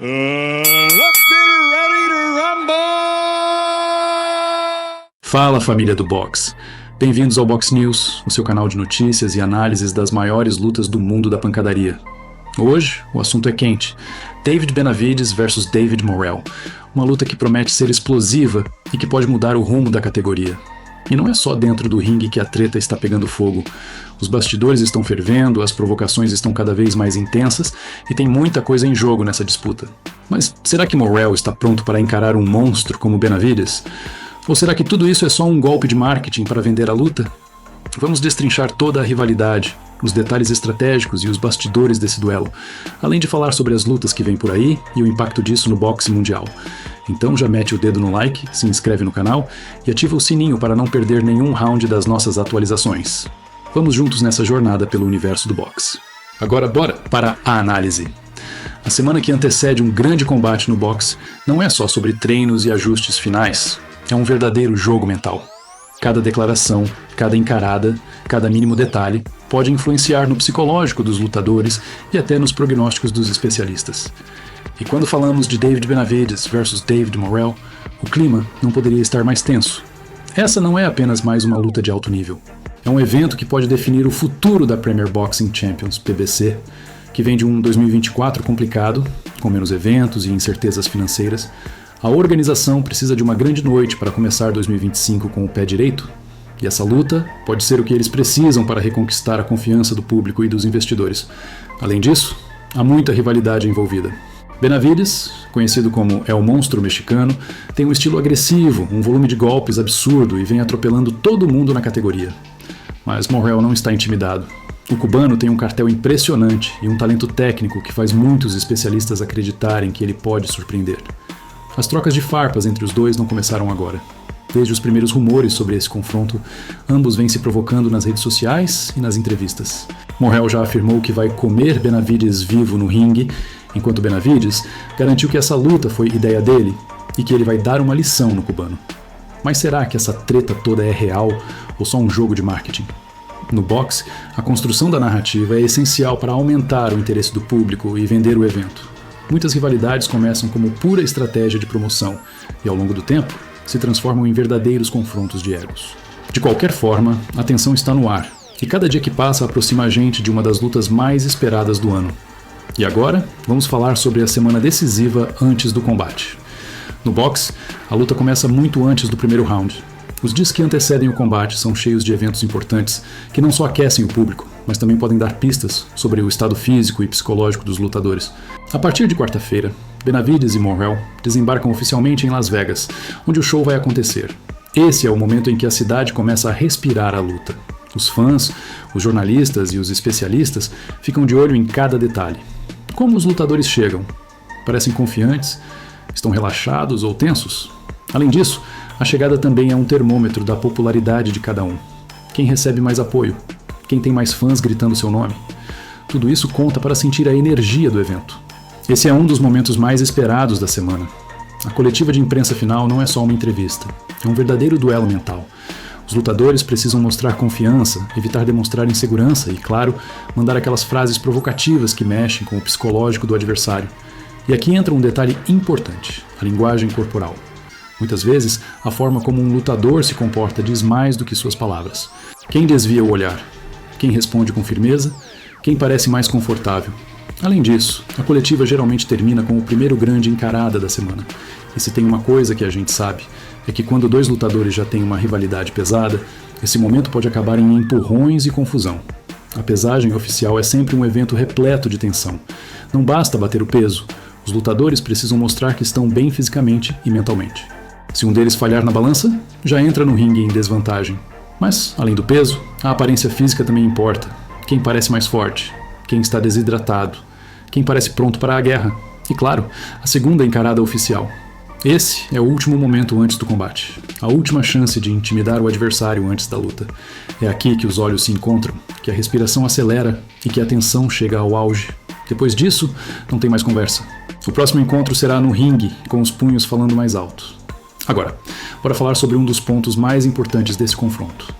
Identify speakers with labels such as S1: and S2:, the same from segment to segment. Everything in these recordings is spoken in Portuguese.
S1: Let's get ready to rumble!
S2: Fala, família do boxe. Bem-vindos ao Box News, o seu canal de notícias e análises das maiores lutas do mundo da pancadaria. Hoje, o assunto é quente. David Benavidez versus David Morrell. Uma luta que promete ser explosiva e que pode mudar o rumo da categoria. E não é só dentro do ringue que a treta está pegando fogo. Os bastidores estão fervendo, as provocações estão cada vez mais intensas e tem muita coisa em jogo nessa disputa. Mas será que Morrell está pronto para encarar um monstro como Benavidez? Ou será que tudo isso é só um golpe de marketing para vender a luta? Vamos destrinchar toda a rivalidade, os detalhes estratégicos e os bastidores desse duelo, além de falar sobre as lutas que vêm por aí e o impacto disso no boxe mundial. Então já mete o dedo no like, se inscreve no canal e ativa o sininho para não perder nenhum round das nossas atualizações. Vamos juntos nessa jornada pelo universo do boxe. Agora bora para a análise. A semana que antecede um grande combate no boxe não é só sobre treinos e ajustes finais, é um verdadeiro jogo mental. Cada declaração, cada encarada, cada mínimo detalhe pode influenciar no psicológico dos lutadores e até nos prognósticos dos especialistas. E quando falamos de David Benavidez versus David Morrell, o clima não poderia estar mais tenso. Essa não é apenas mais uma luta de alto nível. É um evento que pode definir o futuro da Premier Boxing Champions, PBC, que vem de um 2024 complicado, com menos eventos e incertezas financeiras. A organização precisa de uma grande noite para começar 2025 com o pé direito, e essa luta pode ser o que eles precisam para reconquistar a confiança do público e dos investidores. Além disso, há muita rivalidade envolvida. Benavidez, conhecido como El Monstro Mexicano, tem um estilo agressivo, um volume de golpes absurdo e vem atropelando todo mundo na categoria. Mas Morrell não está intimidado. O cubano tem um cartel impressionante e um talento técnico que faz muitos especialistas acreditarem que ele pode surpreender. As trocas de farpas entre os dois não começaram agora. Desde os primeiros rumores sobre esse confronto, ambos vêm se provocando nas redes sociais e nas entrevistas. Morrell já afirmou que vai comer Benavidez vivo no ringue, enquanto Benavidez garantiu que essa luta foi ideia dele e que ele vai dar uma lição no cubano. Mas será que essa treta toda é real ou só um jogo de marketing? No boxe, a construção da narrativa é essencial para aumentar o interesse do público e vender o evento. Muitas rivalidades começam como pura estratégia de promoção e, ao longo do tempo, se transformam em verdadeiros confrontos de egos. De qualquer forma, a tensão está no ar, e cada dia que passa aproxima a gente de uma das lutas mais esperadas do ano. E agora, vamos falar sobre a semana decisiva antes do combate. No boxe, a luta começa muito antes do primeiro round. Os dias que antecedem o combate são cheios de eventos importantes que não só aquecem o público, mas também podem dar pistas sobre o estado físico e psicológico dos lutadores. A partir de quarta-feira, Benavidez e Morrell desembarcam oficialmente em Las Vegas, onde o show vai acontecer. Esse é o momento em que a cidade começa a respirar a luta. Os fãs, os jornalistas e os especialistas ficam de olho em cada detalhe. Como os lutadores chegam? Parecem confiantes? Estão relaxados ou tensos? Além disso, a chegada também é um termômetro da popularidade de cada um. Quem recebe mais apoio? Quem tem mais fãs gritando seu nome? Tudo isso conta para sentir a energia do evento. Esse é um dos momentos mais esperados da semana. A coletiva de imprensa final não é só uma entrevista, é um verdadeiro duelo mental. Os lutadores precisam mostrar confiança, evitar demonstrar insegurança e, claro, mandar aquelas frases provocativas que mexem com o psicológico do adversário. E aqui entra um detalhe importante, a linguagem corporal. Muitas vezes, a forma como um lutador se comporta diz mais do que suas palavras. Quem desvia o olhar? Quem responde com firmeza? Quem parece mais confortável? Além disso, a coletiva geralmente termina com o primeiro grande encarada da semana. E se tem uma coisa que a gente sabe, é que quando dois lutadores já têm uma rivalidade pesada, esse momento pode acabar em empurrões e confusão. A pesagem oficial é sempre um evento repleto de tensão. Não basta bater o peso, os lutadores precisam mostrar que estão bem fisicamente e mentalmente. Se um deles falhar na balança, já entra no ringue em desvantagem. Mas, além do peso, a aparência física também importa. Quem parece mais forte? Quem está desidratado? Quem parece pronto para a guerra? E claro, a segunda encarada oficial. Esse é o último momento antes do combate. A última chance de intimidar o adversário antes da luta. É aqui que os olhos se encontram, que a respiração acelera e que a tensão chega ao auge. Depois disso, não tem mais conversa. O próximo encontro será no ringue, com os punhos falando mais alto. Agora, bora falar sobre um dos pontos mais importantes desse confronto.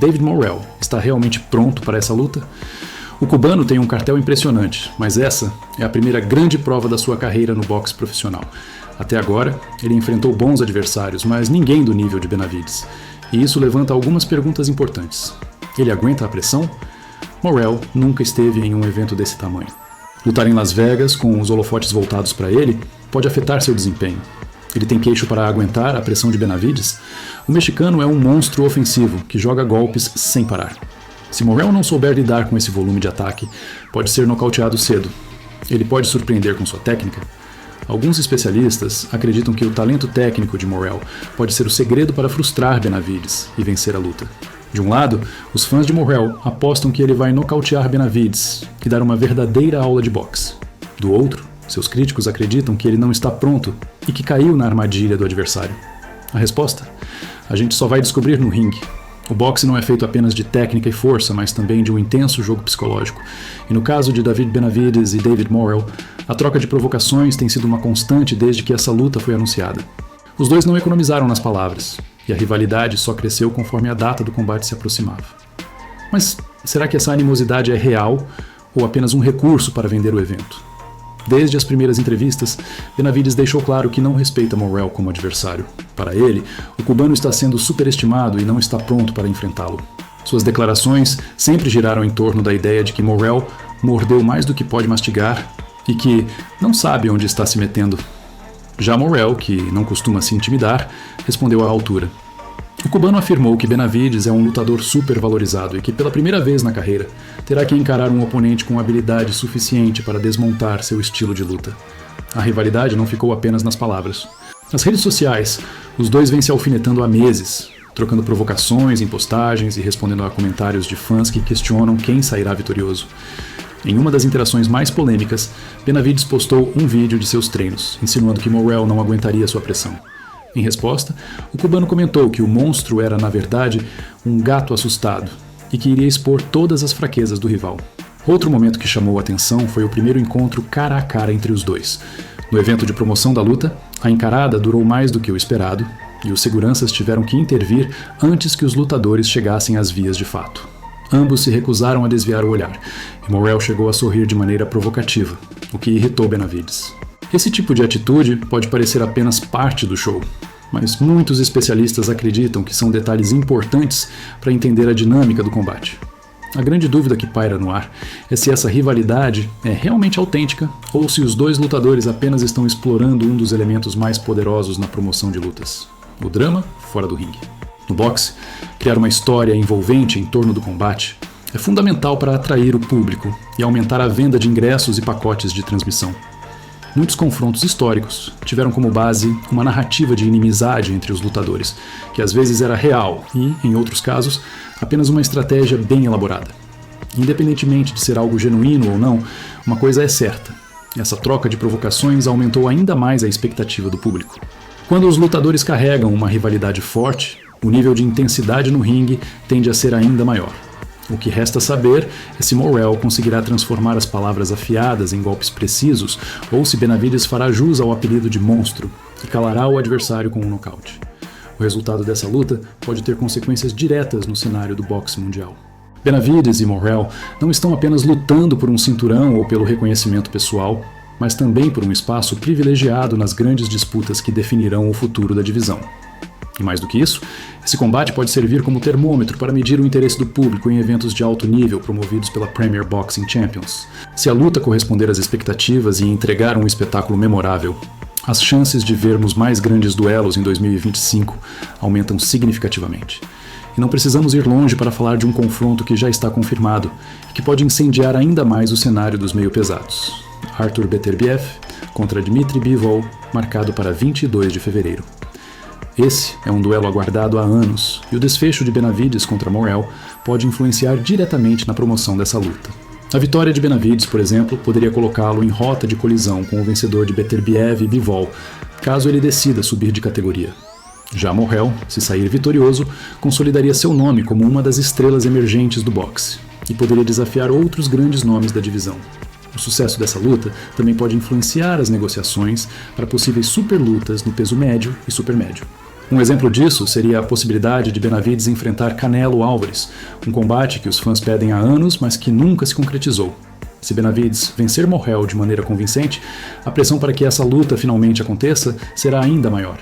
S2: David Morrell está realmente pronto para essa luta? O cubano tem um cartel impressionante, mas essa é a primeira grande prova da sua carreira no boxe profissional. Até agora, ele enfrentou bons adversários, mas ninguém do nível de Benavidez. E isso levanta algumas perguntas importantes. Ele aguenta a pressão? Morrell nunca esteve em um evento desse tamanho. Lutar em Las Vegas, com os holofotes voltados para ele, pode afetar seu desempenho. Ele tem queixo para aguentar a pressão de Benavidez? O mexicano é um monstro ofensivo que joga golpes sem parar. Se Morrell não souber lidar com esse volume de ataque, pode ser nocauteado cedo. Ele pode surpreender com sua técnica? Alguns especialistas acreditam que o talento técnico de Morrell pode ser o segredo para frustrar Benavidez e vencer a luta. De um lado, os fãs de Morrell apostam que ele vai nocautear Benavidez e dar uma verdadeira aula de boxe. Do outro, seus críticos acreditam que ele não está pronto e que caiu na armadilha do adversário. A resposta? A gente só vai descobrir no ringue. O boxe não é feito apenas de técnica e força, mas também de um intenso jogo psicológico. E no caso de David Benavidez e David Morrell, a troca de provocações tem sido uma constante desde que essa luta foi anunciada. Os dois não economizaram nas palavras, e a rivalidade só cresceu conforme a data do combate se aproximava. Mas será que essa animosidade é real ou apenas um recurso para vender o evento? Desde as primeiras entrevistas, Benavidez deixou claro que não respeita Morrell como adversário. Para ele, o cubano está sendo superestimado e não está pronto para enfrentá-lo. Suas declarações sempre giraram em torno da ideia de que Morrell mordeu mais do que pode mastigar e que não sabe onde está se metendo. Já Morrell, que não costuma se intimidar, respondeu à altura. O cubano afirmou que Benavidez é um lutador super valorizado e que, pela primeira vez na carreira, terá que encarar um oponente com habilidade suficiente para desmontar seu estilo de luta. A rivalidade não ficou apenas nas palavras. Nas redes sociais, os dois vêm se alfinetando há meses, trocando provocações em postagens e respondendo a comentários de fãs que questionam quem sairá vitorioso. Em uma das interações mais polêmicas, Benavidez postou um vídeo de seus treinos, insinuando que Morrell não aguentaria sua pressão. Em resposta, o cubano comentou que o monstro era, na verdade, um gato assustado e que iria expor todas as fraquezas do rival. Outro momento que chamou a atenção foi o primeiro encontro cara a cara entre os dois. No evento de promoção da luta, a encarada durou mais do que o esperado e os seguranças tiveram que intervir antes que os lutadores chegassem às vias de fato. Ambos se recusaram a desviar o olhar, e Morrell chegou a sorrir de maneira provocativa, o que irritou Benavidez. Esse tipo de atitude pode parecer apenas parte do show, mas muitos especialistas acreditam que são detalhes importantes para entender a dinâmica do combate. A grande dúvida que paira no ar é se essa rivalidade é realmente autêntica ou se os dois lutadores apenas estão explorando um dos elementos mais poderosos na promoção de lutas: o drama fora do ringue. No boxe, criar uma história envolvente em torno do combate é fundamental para atrair o público e aumentar a venda de ingressos e pacotes de transmissão. Muitos confrontos históricos tiveram como base uma narrativa de inimizade entre os lutadores, que às vezes era real e, em outros casos, apenas uma estratégia bem elaborada. Independentemente de ser algo genuíno ou não, uma coisa é certa: essa troca de provocações aumentou ainda mais a expectativa do público. Quando os lutadores carregam uma rivalidade forte, o nível de intensidade no ringue tende a ser ainda maior. O que resta saber é se Morrell conseguirá transformar as palavras afiadas em golpes precisos ou se Benavidez fará jus ao apelido de monstro e calará o adversário com um nocaute. O resultado dessa luta pode ter consequências diretas no cenário do boxe mundial. Benavidez e Morrell não estão apenas lutando por um cinturão ou pelo reconhecimento pessoal, mas também por um espaço privilegiado nas grandes disputas que definirão o futuro da divisão. E mais do que isso, esse combate pode servir como termômetro para medir o interesse do público em eventos de alto nível promovidos pela Premier Boxing Champions. Se a luta corresponder às expectativas e entregar um espetáculo memorável, as chances de vermos mais grandes duelos em 2025 aumentam significativamente. E não precisamos ir longe para falar de um confronto que já está confirmado e que pode incendiar ainda mais o cenário dos meio-pesados. Artur Beterbiev contra Dmitry Bivol, marcado para 22 de fevereiro. Esse é um duelo aguardado há anos, e o desfecho de Benavidez contra Morrell pode influenciar diretamente na promoção dessa luta. A vitória de Benavidez, por exemplo, poderia colocá-lo em rota de colisão com o vencedor de Beterbiev e Bivol, caso ele decida subir de categoria. Já Morrell, se sair vitorioso, consolidaria seu nome como uma das estrelas emergentes do boxe, e poderia desafiar outros grandes nomes da divisão. O sucesso dessa luta também pode influenciar as negociações para possíveis superlutas no peso médio e supermédio. Um exemplo disso seria a possibilidade de Benavidez enfrentar Canelo Álvares, um combate que os fãs pedem há anos, mas que nunca se concretizou. Se Benavidez vencer Morrell de maneira convincente, a pressão para que essa luta finalmente aconteça será ainda maior.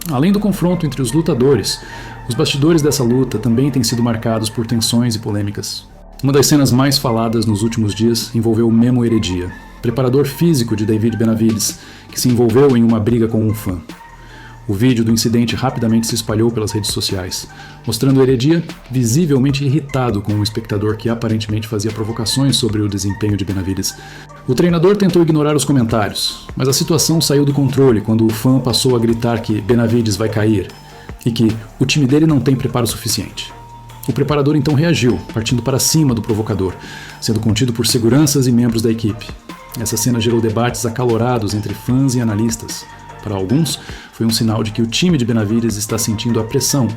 S2: Além do confronto entre os lutadores, os bastidores dessa luta também têm sido marcados por tensões e polêmicas. Uma das cenas mais faladas nos últimos dias envolveu Memo Heredia, preparador físico de David Benavidez, que se envolveu em uma briga com um fã. O vídeo do incidente rapidamente se espalhou pelas redes sociais, mostrando Heredia visivelmente irritado com um espectador que aparentemente fazia provocações sobre o desempenho de Benavidez. O treinador tentou ignorar os comentários, mas a situação saiu do controle quando o fã passou a gritar que Benavidez vai cair e que o time dele não tem preparo suficiente. O preparador então reagiu, partindo para cima do provocador, sendo contido por seguranças e membros da equipe. Essa cena gerou debates acalorados entre fãs e analistas. Para alguns, foi um sinal de que o time de Benavidez está sentindo a pressão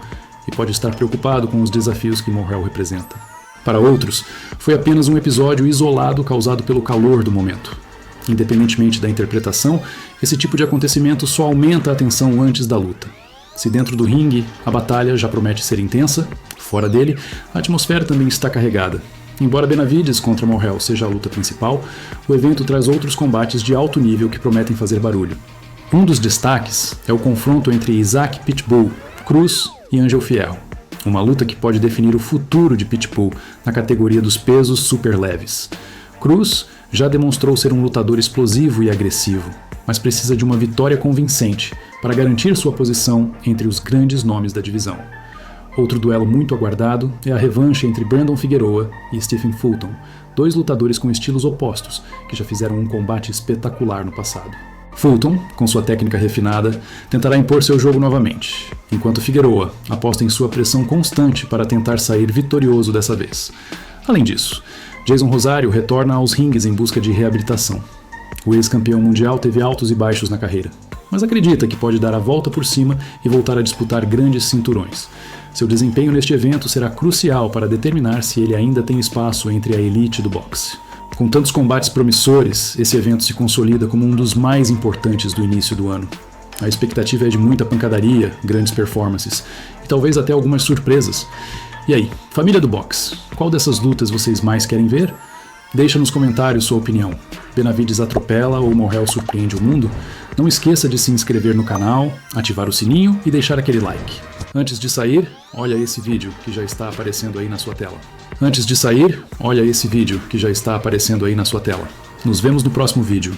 S2: e pode estar preocupado com os desafios que Morrell representa. Para outros, foi apenas um episódio isolado causado pelo calor do momento. Independentemente da interpretação, esse tipo de acontecimento só aumenta a tensão antes da luta. Se dentro do ringue a batalha já promete ser intensa, fora dele, a atmosfera também está carregada. Embora Benavidez contra Morrell seja a luta principal, o evento traz outros combates de alto nível que prometem fazer barulho. Um dos destaques é o confronto entre Isaac Pitbull Cruz e Ângel Fierro, uma luta que pode definir o futuro de Pitbull na categoria dos pesos super leves. Cruz já demonstrou ser um lutador explosivo e agressivo, mas precisa de uma vitória convincente para garantir sua posição entre os grandes nomes da divisão. Outro duelo muito aguardado é a revanche entre Brandon Figueroa e Stephen Fulton, dois lutadores com estilos opostos que já fizeram um combate espetacular no passado. Fulton, com sua técnica refinada, tentará impor seu jogo novamente, enquanto Figueroa aposta em sua pressão constante para tentar sair vitorioso dessa vez. Além disso, Jason Rosário retorna aos ringues em busca de reabilitação. O ex-campeão mundial teve altos e baixos na carreira, mas acredita que pode dar a volta por cima e voltar a disputar grandes cinturões. Seu desempenho neste evento será crucial para determinar se ele ainda tem espaço entre a elite do boxe. Com tantos combates promissores, esse evento se consolida como um dos mais importantes do início do ano. A expectativa é de muita pancadaria, grandes performances e talvez até algumas surpresas. E aí, família do boxe, qual dessas lutas vocês mais querem ver? Deixa nos comentários sua opinião. Benavidez atropela ou Morrell surpreende o mundo? Não esqueça de se inscrever no canal, ativar o sininho e deixar aquele like. Antes de sair, olha esse vídeo que já está aparecendo aí na sua tela. Nos vemos no próximo vídeo.